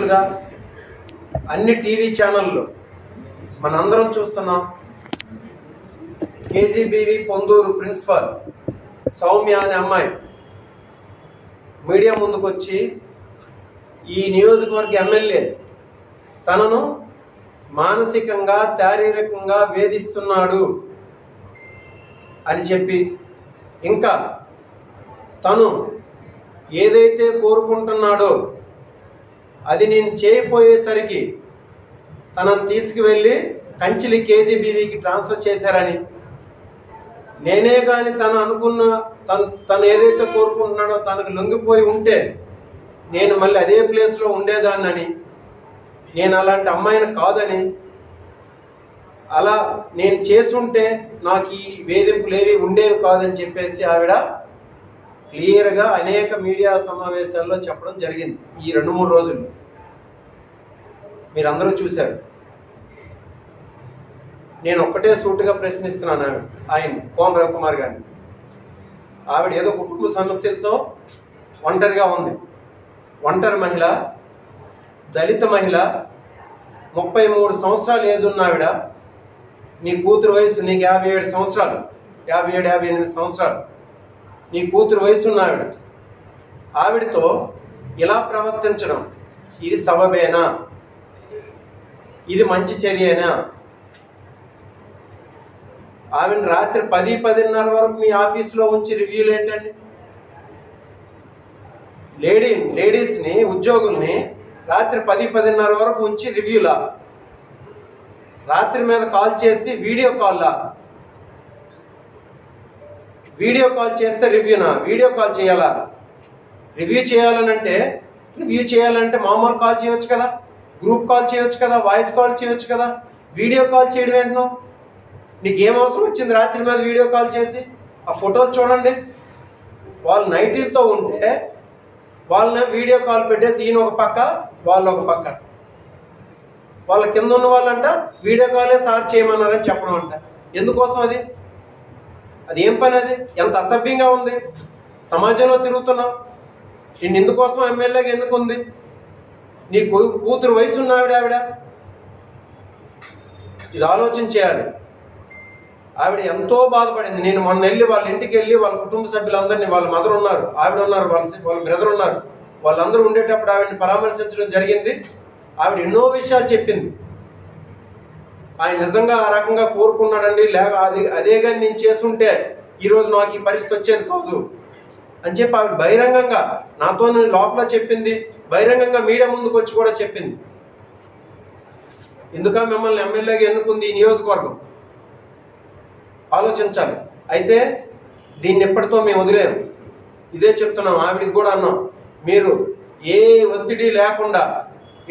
రోజులుగా అన్ని టీవీ ఛానళ్ళు మనందరం చూస్తున్నాం. కేజీబీవి పొందూరు ప్రిన్సిపల్ సౌమ్య అనే అమ్మాయి మీడియా ముందుకు వచ్చి ఈ నియోజకవర్గ ఎమ్మెల్యే తనను మానసికంగా శారీరకంగా వేధిస్తున్నాడు అని చెప్పి, ఇంకా తను ఏదైతే కోరుకుంటున్నాడో అది నేను చేయపోయేసరికి తనను తీసుకువెళ్ళి కంచిలి కేజీబీవీకి ట్రాన్స్ఫర్ చేశారని, నేనే కానీ తను ఏదైతే కోరుకుంటున్నాడో తనకు లొంగిపోయి ఉంటే నేను మళ్ళీ అదే ప్లేస్లో ఉండేదాన్నని, నేను అలాంటి అమ్మాయిని కాదని, అలా నేను చేసుంటే నాకు ఈ వేధింపులు ఏవి ఉండేవి కాదని చెప్పేసి ఆవిడ క్లియర్గా అనేక మీడియా సమావేశాల్లో చెప్పడం జరిగింది. ఈ 2-3 రోజులు మీరందరూ చూశారు. నేను ఒక్కటే సూటుగా ప్రశ్నిస్తున్నాను ఆయన కోన రవికుమార్ గారిని. ఆవిడ ఏదో కుటుంబ సమస్యలతో ఒంటరిగా ఉంది. ఒంటరి మహిళ, దళిత మహిళ, 33 సంవత్సరాలు ఏజ్ ఉన్న ఆవిడ. నీ కూతురు వయసు నీకు 57 సంవత్సరాలు, 57-58 సంవత్సరాలు. నీ కూతురు వయసు ఉన్న ఆవిడతో ఇలా ప్రవర్తించడం ఇది సబబేనా? ఇది మంచి చర్యేనా? ఆవిడని రాత్రి 10-10:30 వరకు మీ ఆఫీసులో ఉంచి రివ్యూలు ఏంటండి? లేడీస్ని, ఉద్యోగుల్ని రాత్రి 10-10:30 వరకు ఉంచి రివ్యూలా? రాత్రి మీద కాల్ చేసి వీడియో కాల్ చేస్తే రివ్యూనా? వీడియో కాల్ చేయాలా? రివ్యూ చేయాలంటే మామూలు కాల్ చేయొచ్చు కదా, గ్రూప్ కాల్ చేయొచ్చు కదా, వాయిస్ కాల్ చేయొచ్చు కదా. వీడియో కాల్ చేయడం ఏంటో? నీకు ఏం అవసరం వచ్చింది రాత్రి మీద వీడియో కాల్ చేసి? ఆ ఫోటోలు చూడండి. వాళ్ళు నైటీలతో ఉంటే వాళ్ళని వీడియో కాల్ పెట్టేసి ఈయన ఒక పక్క వాళ్ళు ఒక పక్క, వాళ్ళ కింద ఉన్న వాళ్ళంట వీడియో కాలే సార్ చేయమన్నారని చెప్పడం అంట. ఎందుకోసం అది ఏం పని? అది ఎంత అసభ్యంగా ఉంది. సమాజంలో తిరుగుతున్నావు, నేను ఇందుకోసం ఎమ్మెల్యేగా ఎందుకు ఉంది? నీ కూతురు వయసు ఉన్న ఆవిడ ఇది ఆలోచన చేయాలి. ఆవిడ ఎంతో బాధపడింది. నేను మొన్న వెళ్ళి వాళ్ళ ఇంటికి వెళ్ళి వాళ్ళ కుటుంబ సభ్యులందరినీ, వాళ్ళ మదర్ ఉన్నారు, ఆవిడ ఉన్నారు, వాళ్ళ బ్రదర్ ఉన్నారు, వాళ్ళందరూ ఉండేటప్పుడు ఆవిడని పరామర్శించడం జరిగింది. ఆవిడ ఎన్నో విషయాలు చెప్పింది. ఆయన నిజంగా ఆ రకంగా కోరుకున్నాడండి, లేక అదే కానీ నేను చేస్తుంటే ఈరోజు నాకు ఈ పరిస్థితి వచ్చేది కాదు అని చెప్పి ఆవిడ బహిరంగంగా నాతో లోపల చెప్పింది, బహిరంగంగా మీడియా ముందుకు వచ్చి కూడా చెప్పింది. ఎందుక మిమ్మల్ని ఎమ్మెల్యేగా ఎందుకుంది ఈ నియోజకవర్గం? ఆలోచించాలి. అయితే దీన్ని ఎప్పటితో మేము వదిలేము. ఇదే చెప్తున్నాం, ఆవిడికి కూడా అన్నాం, మీరు ఏ ఒత్తిడి లేకుండా,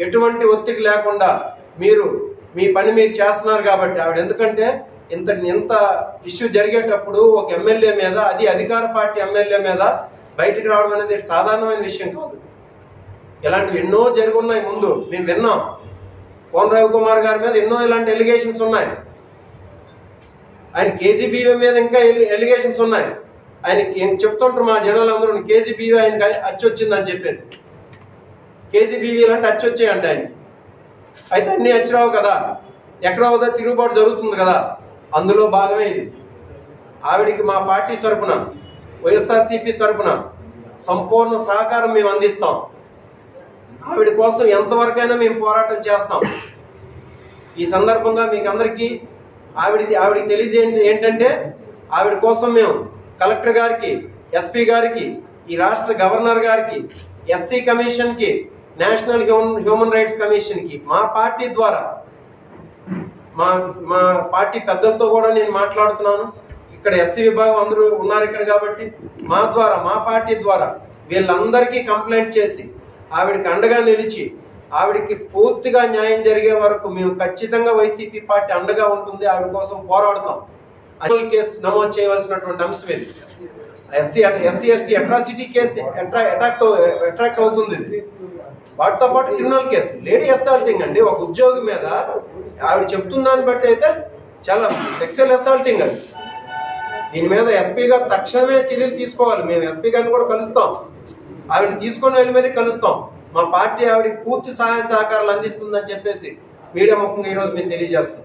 ఎటువంటి ఒత్తిడి లేకుండా మీరు మీ పని మీరు చేస్తున్నారు కాబట్టి. ఆవిడ ఎందుకంటే ఇంత ఇష్యూ జరిగేటప్పుడు ఒక ఎమ్మెల్యే మీద, అది అధికార పార్టీ ఎమ్మెల్యే మీద బయటికి రావడం అనేది సాధారణమైన విషయం కాదు. ఇలాంటివి ఎన్నో జరిగి ఉన్నాయి. ముందు మేము విన్నాం, కోన రవికుమార్ గారి మీద ఎన్నో ఇలాంటి ఎలిగేషన్స్ ఉన్నాయి. ఆయన కేజీబీవీ మీద ఇంకా ఎలిగేషన్స్ ఉన్నాయి. ఆయన చెప్తుంటారు మా జనాలందరూ, కేజీబీవీ ఆయనకి అచ్చొచ్చిందని చెప్పేసి. కేజీబీవీ లాంటి అచ్చొచ్చాయంట ఆయనకి. అయితే అన్నీ అచ్చిరావు కదా, ఎక్కడో ఒకదో తిరుగుబాటు జరుగుతుంది కదా, అందులో భాగమే ఇది. ఆవిడికి మా పార్టీ తరఫున, వైఎస్ఆర్సీపీ తరఫున సంపూర్ణ సహకారం మేము అందిస్తాం. ఆవిడ కోసం ఎంతవరకైనా మేము పోరాటం చేస్తాం. ఈ సందర్భంగా మీకు అందరికీ ఆవిడికి తెలియజేయండి ఏంటంటే, ఆవిడ కోసం మేము కలెక్టర్ గారికి, ఎస్పీ గారికి, ఈ రాష్ట్ర గవర్నర్ గారికి, ఎస్సీ కమిషన్కి, నేషనల్ హ్యూమన్ రైట్స్ కమిషన్కి మా పార్టీ ద్వారా, మా పార్టీ పెద్దలతో కూడా నేను మాట్లాడుతున్నాను. ఇక్కడ ఎస్సీ విభాగం అందరూ ఉన్నారు ఇక్కడ కాబట్టి మా పార్టీ ద్వారా వీళ్ళందరికీ కంప్లైంట్ చేసి ఆవిడకి అండగా నిలిచి ఆవిడకి పూర్తిగా న్యాయం జరిగే వరకు మేము ఖచ్చితంగా వైసీపీ పార్టీ అండగా ఉంటుంది. ఆవిడ కోసం పోరాడతాం. కేసు నమోదు చేయవలసినటువంటి అంశం ఇది. SC ST atrocity case attract అవుతుంది. వాటితో పాటు క్రిమినల్ కేసు, లేడీ అసాల్టింగ్ అండి. ఒక ఉద్యోగి మీద ఆవిడ చెప్తున్న దాన్ని బట్టి అయితే చాలా సెక్సువల్ అసాల్టింగ్ అది. దీని మీద ఎస్పీ గారు తక్షణమే చర్యలు తీసుకోవాలి. మేము ఎస్పీ గారిని కూడా కలుస్తాం, ఆవిడని తీసుకొని వెళ్ళి మీద కలుస్తాం. మా పార్టీ ఆవిడకి పూర్తి సహాయ సహకారాలు అందిస్తుందని చెప్పేసి మీడియా ముఖంగా ఈరోజు మేము తెలియజేస్తాం.